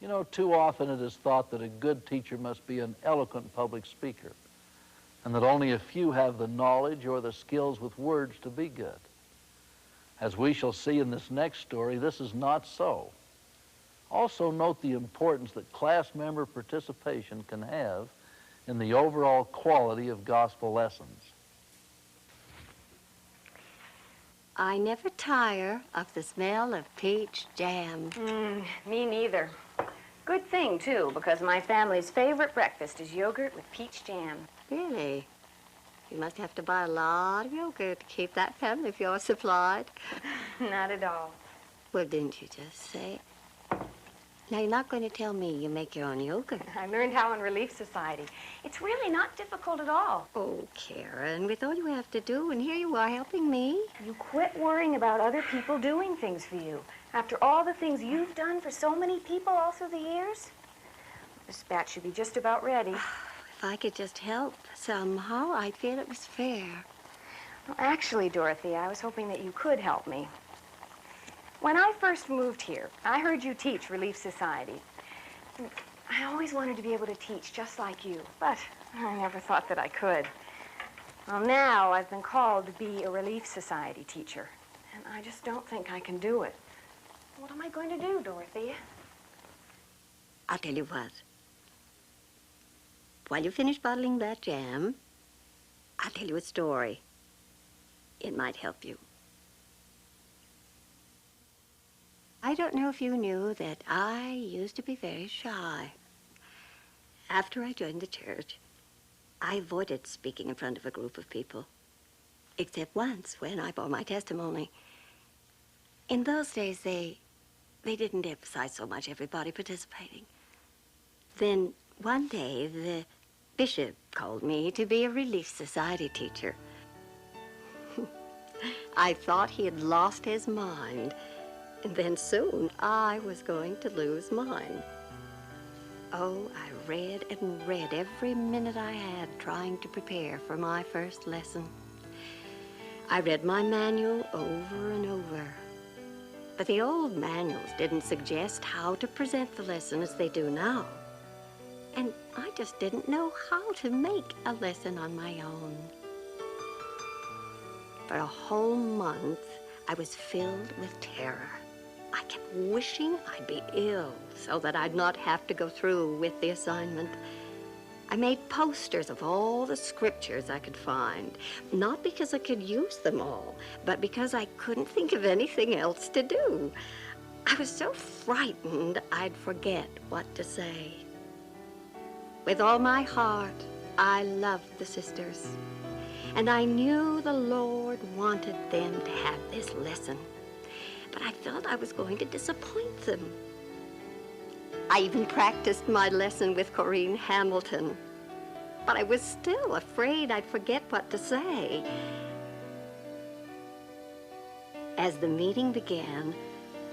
You know, too often it is thought that a good teacher must be an eloquent public speaker, and that only a few have the knowledge or the skills with words to be good. As we shall see in this next story, this is not so. Also note the importance that class member participation can have in the overall quality of gospel lessons. I never tire of the smell of peach jam. Me neither. Good thing, too, because my family's favorite breakfast is yogurt with peach jam. Really? You must have to buy a lot of yogurt to keep that family of yours supplied. Not at all. Well, didn't you just say? Now, you're not going to tell me you make your own yogurt. I learned how in Relief Society. It's really not difficult at all. Oh, Karen, with all you have to do, and here you are helping me. You quit worrying about other people doing things for you. After all the things you've done for so many people all through the years, this batch should be just about ready. If I could just help somehow, I'd feel it was fair. Well, actually, Dorothea, I was hoping that you could help me. When I first moved here, I heard you teach Relief Society. I always wanted to be able to teach just like you, but I never thought that I could. Well, now I've been called to be a Relief Society teacher, and I just don't think I can do it. What am I going to do, Dorothea? I'll tell you what. While you finish bottling that jam, I'll tell you a story. It might help you. I don't know if you knew that I used to be very shy. After I joined the church, I avoided speaking in front of a group of people, except once when I bore my testimony. In those days, they didn't emphasize so much everybody participating. Then one day, the bishop called me to be a Relief Society teacher. I thought he had lost his mind. And then soon, I was going to lose mine. Oh, I read and read every minute I had trying to prepare for my first lesson. I read my manual over and over. But the old manuals didn't suggest how to present the lesson as they do now. And I just didn't know how to make a lesson on my own. For a whole month, I was filled with terror. I kept wishing I'd be ill so that I'd not have to go through with the assignment. I made posters of all the scriptures I could find, not because I could use them all, but because I couldn't think of anything else to do. I was so frightened I'd forget what to say. With all my heart, I loved the sisters, and I knew the Lord wanted them to have this lesson. But I felt I was going to disappoint them. I even practiced my lesson with Corinne Hamilton, but I was still afraid I'd forget what to say. As the meeting began,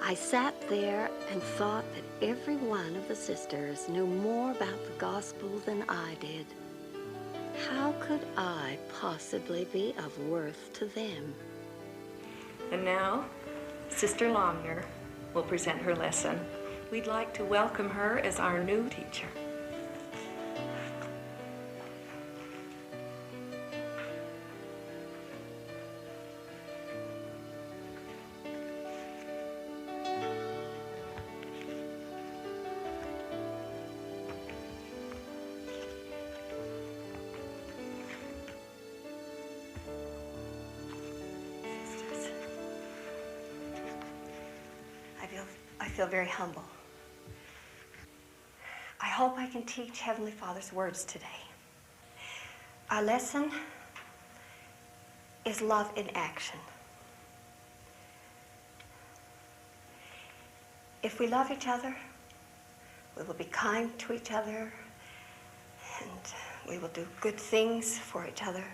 I sat there and thought that every one of the sisters knew more about the gospel than I did. How could I possibly be of worth to them? And now, Sister Longner will present her lesson. We'd like to welcome her as our new teacher. I feel very humble. I hope I can teach Heavenly Father's words today. Our lesson is love in action. If we love each other, we will be kind to each other, and we will do good things for each other.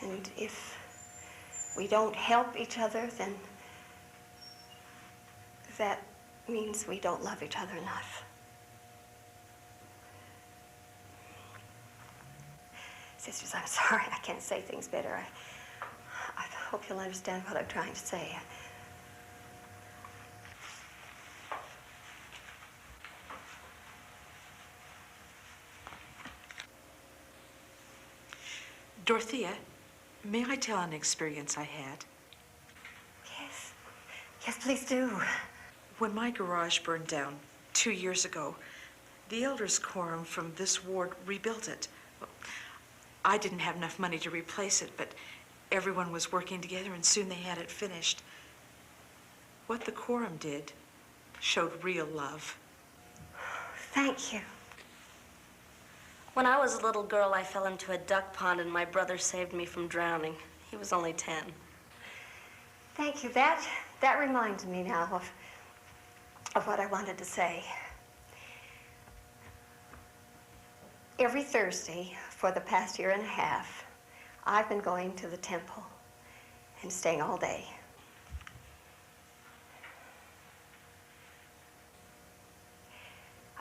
And if we don't help each other, then that means we don't love each other enough. Sisters, I'm sorry I can't say things better. I hope you'll understand what I'm trying to say. Dorothea, may I tell an experience I had? Yes. Yes, please do. When my garage burned down 2 years ago, the elders' quorum from this ward rebuilt it. I didn't have enough money to replace it, but everyone was working together, and soon they had it finished. What the quorum did showed real love. Thank you. When I was a little girl, I fell into a duck pond and my brother saved me from drowning. He was only 10. Thank you. That reminds me now of what I wanted to say. Every Thursday for the past year and a half, I've been going to the temple and staying all day.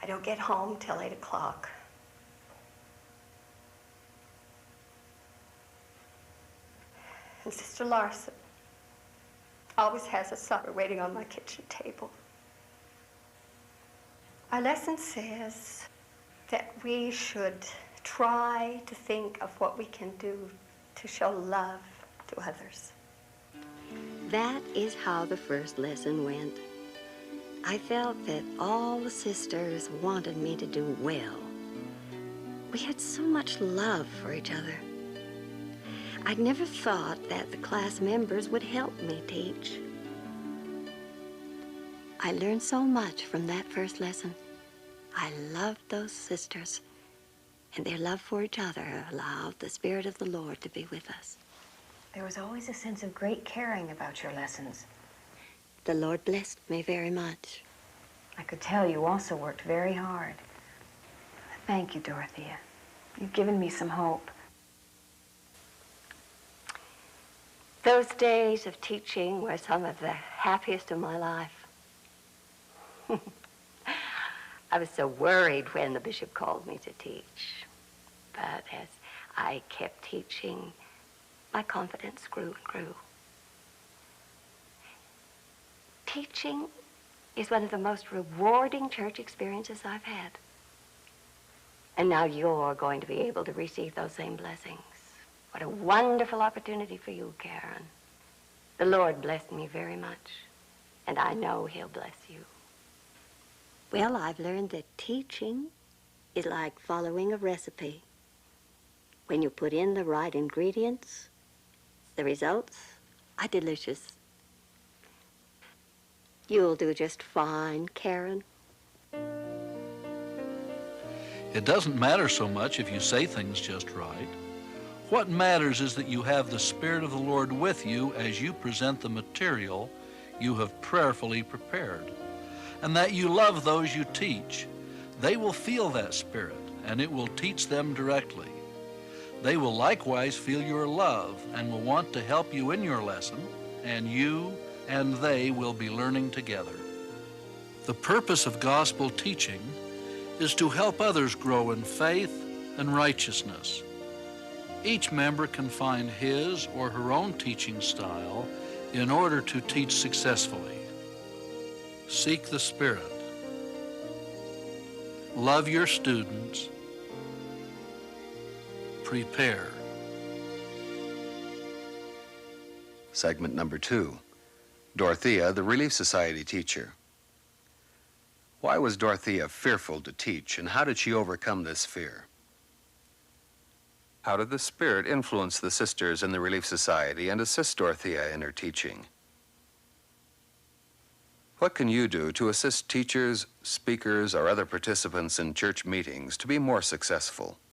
I don't get home till 8 o'clock. And Sister Larson always has a supper waiting on my kitchen table. Our lesson says that we should try to think of what we can do to show love to others. That is how the first lesson went. I felt that all the sisters wanted me to do well. We had so much love for each other. I'd never thought that the class members would help me teach. I learned so much from that first lesson. I loved those sisters, and their love for each other allowed the Spirit of the Lord to be with us. There was always a sense of great caring about your lessons. The Lord blessed me very much. I could tell you also worked very hard. Thank you, Dorothea. You've given me some hope. Those days of teaching were some of the happiest of my life. I was so worried when the bishop called me to teach. But as I kept teaching, my confidence grew and grew. Teaching is one of the most rewarding church experiences I've had. And now you're going to be able to receive those same blessings. What a wonderful opportunity for you, Karen. The Lord blessed me very much, and I know He'll bless you. Well, I've learned that teaching is like following a recipe. When you put in the right ingredients, the results are delicious. You'll do just fine, Karen. It doesn't matter so much if you say things just right. What matters is that you have the Spirit of the Lord with you as you present the material you have prayerfully prepared, and that you love those you teach. They will feel that Spirit, and it will teach them directly. They will likewise feel your love and will want to help you in your lesson, and you and they will be learning together. The purpose of gospel teaching is to help others grow in faith and righteousness. Each member can find his or her own teaching style in order to teach successfully. Seek the Spirit. Love your students. Prepare. Segment number 2. Dorothea, the Relief Society teacher. Why was Dorothea fearful to teach, and how did she overcome this fear? How did the Spirit influence the sisters in the Relief Society and assist Dorothea in her teaching? What can you do to assist teachers, speakers, or other participants in church meetings to be more successful?